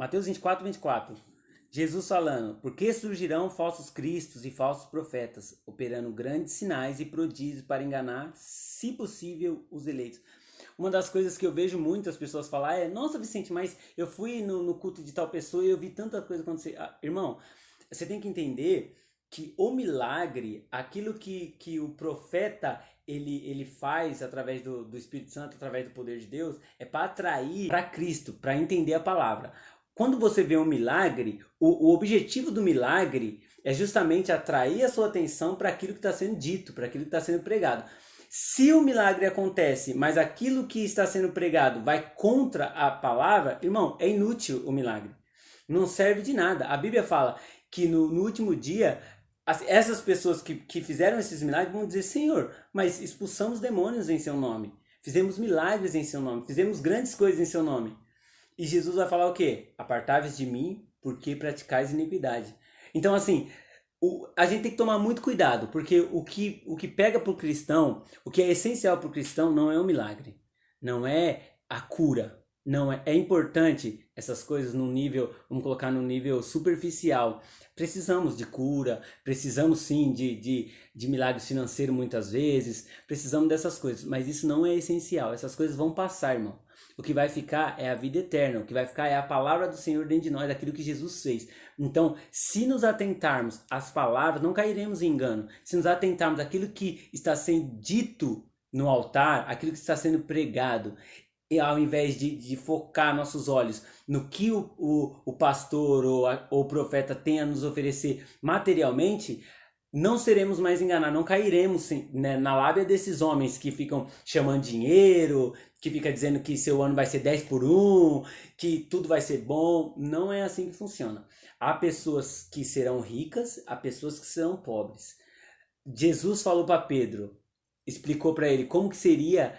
Mateus 24, 24. Jesus falando, porque surgirão falsos cristos e falsos profetas, operando grandes sinais e prodígios para enganar, se possível, os eleitos. Uma das coisas que eu vejo muitas pessoas falar é, nossa Vicente, mas eu fui no culto de tal pessoa e eu vi tanta coisa acontecer. Irmão, você tem que entender que o milagre, aquilo que o profeta ele faz através do Espírito Santo, através do poder de Deus, é para atrair para Cristo, para entender a palavra. Quando você vê um milagre, o objetivo do milagre é justamente atrair a sua atenção para aquilo que está sendo dito, para aquilo que está sendo pregado. Se o milagre acontece, mas aquilo que está sendo pregado vai contra a palavra, irmão, é inútil o milagre. Não serve de nada. A Bíblia fala que no último dia, essas pessoas que fizeram esses milagres vão dizer, Senhor, mas expulsamos demônios em seu nome. Fizemos milagres em seu nome. Fizemos grandes coisas em seu nome. E Jesus vai falar o quê? Apartai-vos de mim, porque praticais iniquidade. Então, assim, a gente tem que tomar muito cuidado, porque o que pega para o cristão, o que é essencial para o cristão não é o milagre, não é a cura. Não, é importante essas coisas no nível, vamos colocar no nível superficial. Precisamos de cura, precisamos sim de milagres financeiros muitas vezes, precisamos dessas coisas, mas isso não é essencial, essas coisas vão passar, irmão. O que vai ficar é a vida eterna, o que vai ficar é a palavra do Senhor dentro de nós, aquilo que Jesus fez. Então, se nos atentarmos às palavras, não cairemos em engano. Se nos atentarmos àquilo que está sendo dito no altar, aquilo que está sendo pregado, e ao invés de focar nossos olhos no que o pastor ou o profeta tem a nos oferecer materialmente, não seremos mais enganados, não cairemos né, na lábia desses homens que ficam chamando dinheiro, que fica dizendo que seu ano vai ser 10 por 1, que tudo vai ser bom. Não é assim que funciona. Há pessoas que serão ricas, há pessoas que serão pobres. Jesus falou para Pedro, explicou para ele como que seria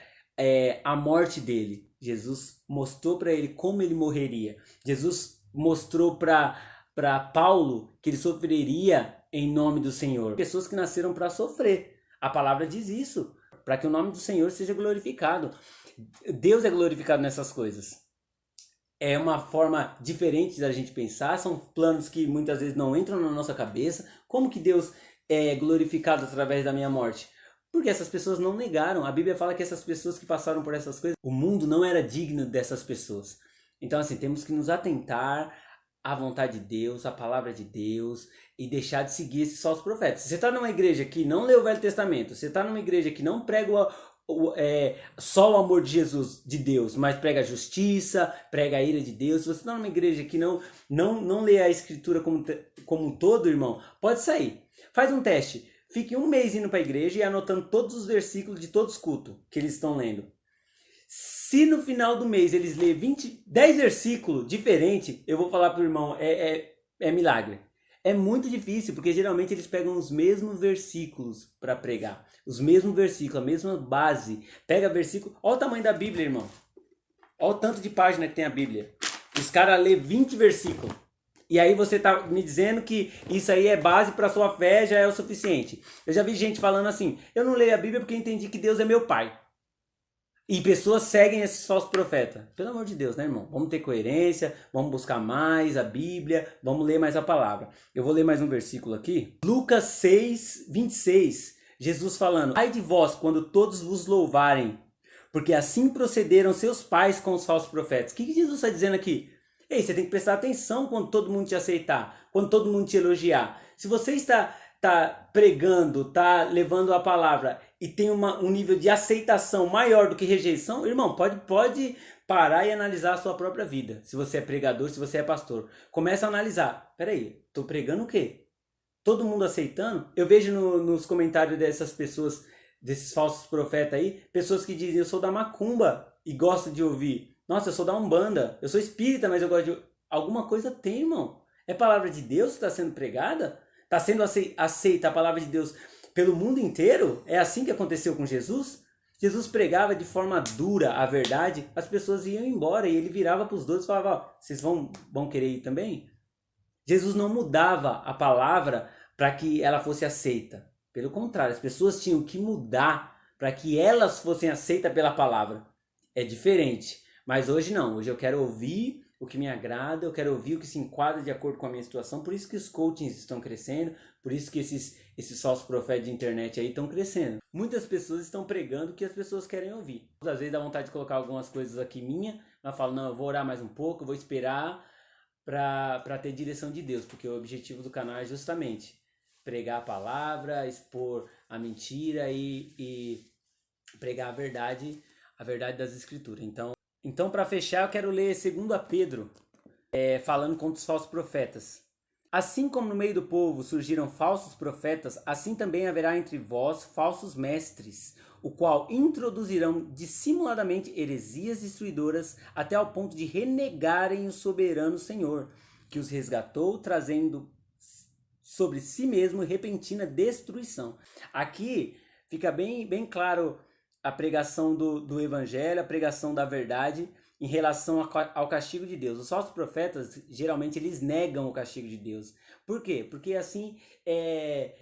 a morte dele. Jesus mostrou para ele como ele morreria. Jesus mostrou para Paulo que ele sofreria em nome do Senhor. Pessoas que nasceram para sofrer. A palavra diz isso, para que o nome do Senhor seja glorificado. Deus é glorificado nessas coisas. É uma forma diferente da gente pensar, são planos que muitas vezes não entram na nossa cabeça. Como que Deus é glorificado através da minha morte? Porque essas pessoas não negaram. A Bíblia fala que essas pessoas que passaram por essas coisas, o mundo não era digno dessas pessoas. Então, assim, temos que nos atentar à vontade de Deus, à palavra de Deus, e deixar de seguir esses falsos profetas. Se você está numa igreja que não lê o Velho Testamento, você está numa igreja que não prega só o amor de Jesus, de Deus, mas prega a justiça, prega a ira de Deus, se você está numa igreja que não lê a Escritura como um todo, irmão, pode sair. Faz um teste. Fique um mês indo para a igreja e anotando todos os versículos de todos os cultos que eles estão lendo. Se no final do mês eles lerem 10 versículos diferentes, eu vou falar para o irmão, é milagre. É muito difícil, porque geralmente eles pegam os mesmos versículos para pregar. Os mesmos versículos, a mesma base. Pega versículo, olha o tamanho da Bíblia, irmão. Olha o tanto de página que tem a Bíblia. Os caras lêem 20 versículos. E aí você tá me dizendo que isso aí é base para sua fé, já é o suficiente. Eu já vi gente falando assim, eu não leio a Bíblia porque entendi que Deus é meu pai. E pessoas seguem esses falsos profetas. Pelo amor de Deus, né, irmão? Vamos ter coerência, vamos buscar mais a Bíblia, vamos ler mais a palavra. Eu vou ler mais um versículo aqui. Lucas 6, 26. Jesus falando, ai de vós quando todos vos louvarem, porque assim procederam seus pais com os falsos profetas. O que Jesus está dizendo aqui? Ei, você tem que prestar atenção quando todo mundo te aceitar, quando todo mundo te elogiar. Se você está pregando, está levando a palavra e tem um nível de aceitação maior do que rejeição, irmão, pode parar e analisar a sua própria vida. Se você é pregador, se você é pastor. Começa a analisar. Peraí, estou pregando o quê? Todo mundo aceitando? Eu vejo nos comentários dessas pessoas, desses falsos profetas aí, pessoas que dizem, eu sou da macumba e gosto de ouvir. Nossa, eu sou da Umbanda, eu sou espírita, mas eu gosto de... Alguma coisa tem, irmão. É palavra de Deus que está sendo pregada? Está sendo aceita a palavra de Deus pelo mundo inteiro? É assim que aconteceu com Jesus? Jesus pregava de forma dura a verdade, as pessoas iam embora e ele virava para os dois e falava, vocês vão querer ir também? Jesus não mudava a palavra para que ela fosse aceita. Pelo contrário, as pessoas tinham que mudar para que elas fossem aceitas pela palavra. É diferente. Mas hoje não, hoje eu quero ouvir o que me agrada, eu quero ouvir o que se enquadra de acordo com a minha situação. Por isso que os coachings estão crescendo, por isso que esses falsos profetas de internet aí estão crescendo. Muitas pessoas estão pregando o que as pessoas querem ouvir. Às vezes dá vontade de colocar algumas coisas aqui minha, mas eu falo, não, eu vou orar mais um pouco, eu vou esperar para ter direção de Deus, porque o objetivo do canal é justamente pregar a palavra, expor a mentira e pregar a verdade das escrituras. Então para fechar, eu quero ler 2 Pedro, falando contra os falsos profetas. Assim como no meio do povo surgiram falsos profetas, assim também haverá entre vós falsos mestres, o qual introduzirão dissimuladamente heresias destruidoras até ao ponto de renegarem o soberano Senhor, que os resgatou, trazendo sobre si mesmo repentina destruição. Aqui fica bem claro a pregação do evangelho, a pregação da verdade em relação ao castigo de Deus. Os falsos profetas, geralmente, eles negam o castigo de Deus. Por quê? Porque assim,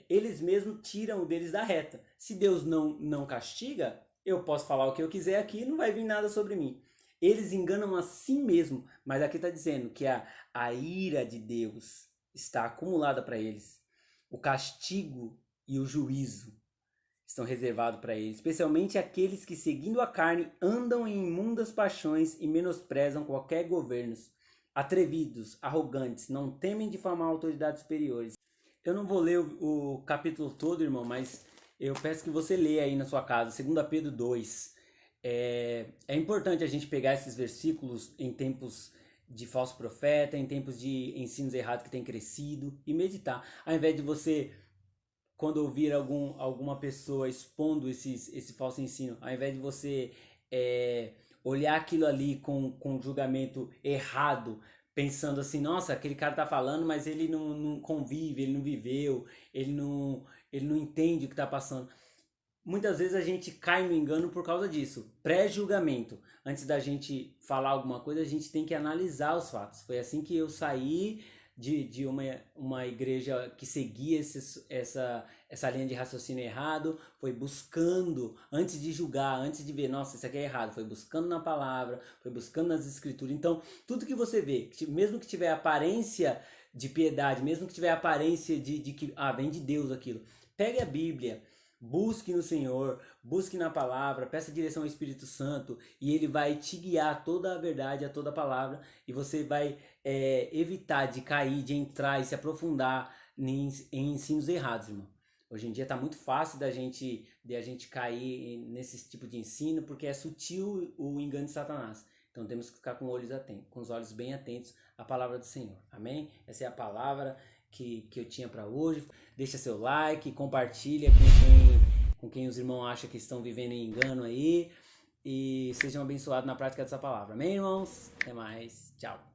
eles mesmos tiram o deles da reta. Se Deus não castiga, eu posso falar o que eu quiser aqui e não vai vir nada sobre mim. Eles enganam a si mesmo, mas aqui está dizendo que a ira de Deus está acumulada para eles. O castigo e o juízo estão reservados para eles, especialmente aqueles que, seguindo a carne, andam em imundas paixões e menosprezam qualquer governo. Atrevidos, arrogantes, não temem difamar autoridades superiores. Eu não vou ler o capítulo todo, irmão, mas eu peço que você leia aí na sua casa, 2 Pedro 2. É importante a gente pegar esses versículos em tempos de falso profeta, em tempos de ensinos errados que tem crescido e meditar. Ao invés de você, quando ouvir alguma pessoa expondo esse falso ensino, ao invés de você olhar aquilo ali com julgamento errado, pensando assim, nossa, aquele cara tá falando, mas ele não convive, ele não viveu, ele não entende o que tá passando. Muitas vezes a gente cai no engano por causa disso. Pré-julgamento. Antes da gente falar alguma coisa, a gente tem que analisar os fatos. Foi assim que eu saí de uma igreja que seguia essa linha de raciocínio errado. Foi buscando, antes de julgar, antes de ver, nossa, isso aqui é errado. Foi buscando na palavra, foi buscando nas escrituras. Então, tudo que você vê, mesmo que tiver aparência de piedade, mesmo que tiver aparência de que vem de Deus aquilo, pegue a Bíblia, busque no Senhor, busque na palavra, peça direção ao Espírito Santo e ele vai te guiar toda a verdade, a toda a palavra, e você vai evitar de cair, de entrar e se aprofundar em ensinos errados, irmão. Hoje em dia está muito fácil de a gente cair nesse tipo de ensino, porque é sutil o engano de Satanás. Então temos que ficar com os olhos bem atentos à palavra do Senhor. Amém? Essa é a palavra que eu tinha para hoje. Deixa seu like, compartilha com quem os irmãos acham que estão vivendo em engano aí. E sejam abençoados na prática dessa palavra. Amém, irmãos? Até mais. Tchau.